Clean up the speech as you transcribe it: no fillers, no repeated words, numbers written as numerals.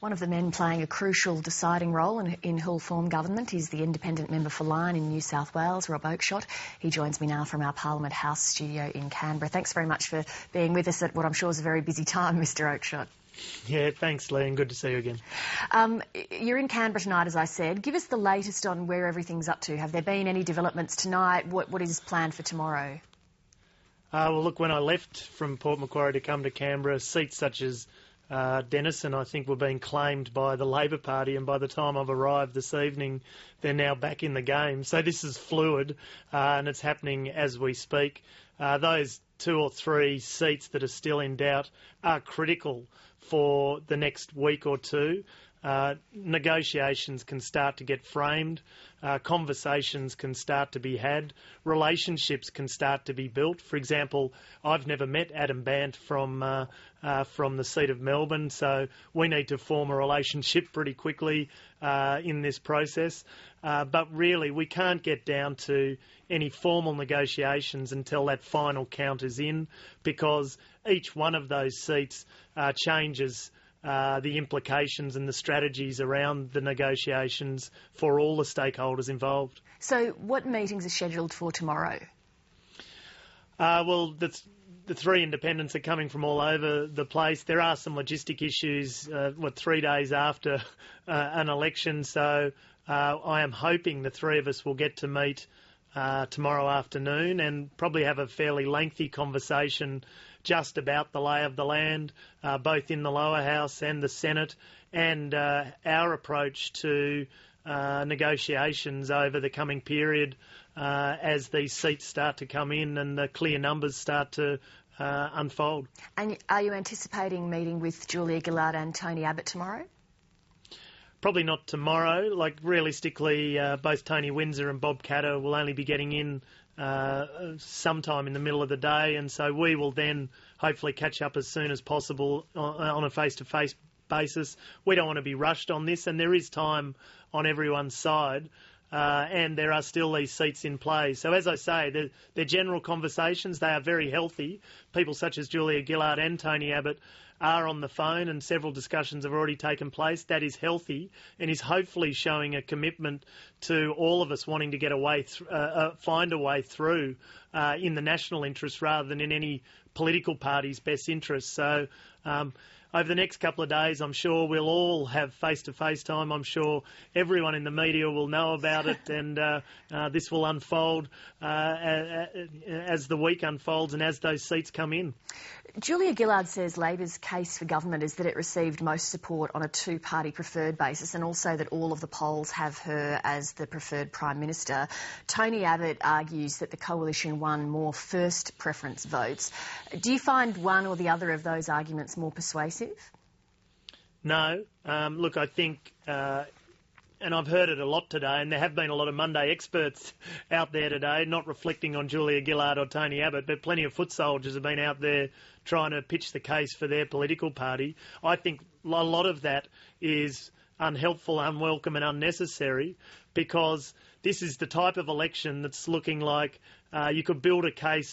One of the men playing a crucial deciding role in who'll form government is the independent member for Lyne in New South Wales, Rob Oakeshott. He joins me now from our Parliament House studio in Canberra. Thanks very much for being with us at what I'm sure is a very busy time, Mr Oakeshott. Yeah, thanks, Lyne. Good to see you again. You're in Canberra tonight, as I said. Give us the latest on where everything's up to. Have there been any developments tonight? What is planned for tomorrow? Well, look, when I left from Port Macquarie to come to Canberra, seats such as Denison, I think, were being claimed by the Labor Party, and by the time I've arrived this evening, they're now back in the game. So this is fluid, and it's happening as we speak. Those 2 or 3 seats that are still in doubt are critical for the next week or two. Negotiations can start to get framed, conversations can start to be had, relationships can start to be built. For example, I've never met Adam Bant from the seat of Melbourne, so we need to form a relationship pretty quickly in this process. But really, we can't get down to any formal negotiations until that final count is in, because each one of those seats changes the implications and the strategies around the negotiations for all the stakeholders involved. So what meetings are scheduled for tomorrow? Well, the 3 independents are coming from all over the place. There are some logistic issues, 3 days after an election, so I am hoping the 3 of us will get to meet tomorrow afternoon and probably have a fairly lengthy conversation just about the lay of the land, both in the lower house and the Senate, and our approach to negotiations over the coming period as these seats start to come in and the clear numbers start to unfold. And are you anticipating meeting with Julia Gillard and Tony Abbott tomorrow? Probably not tomorrow. Like, realistically, both Tony Windsor and Bob Katter will only be getting in sometime in the middle of the day, and so we will then hopefully catch up as soon as possible on a face-to-face basis. We don't want to be rushed on this, and there is time on everyone's side, and there are still these seats in play. So as I say, they're general conversations. They are very healthy. People such as Julia Gillard and Tony Abbott are on the phone, and several discussions have already taken place. That is healthy and is hopefully showing a commitment to all of us wanting to get find a way through in the national interest rather than in any political party's best interest. So over the next couple of days, I'm sure we'll all have face-to-face time. I'm sure everyone in the media will know about it, and this will unfold as the week unfolds and as those seats come in. Julia Gillard says Labor's case for government is that it received most support on a 2-party preferred basis, and also that all of the polls have her as the preferred Prime Minister. Tony Abbott argues that the coalition won more first preference votes. Do you find one or the other of those arguments more persuasive? No. Look, I think, and I've heard it a lot today, and there have been a lot of Monday experts out there today, not reflecting on Julia Gillard or Tony Abbott, but plenty of foot soldiers have been out there trying to pitch the case for their political party. I think a lot of that is unhelpful, unwelcome and unnecessary, because this is the type of election that's looking like you could build a case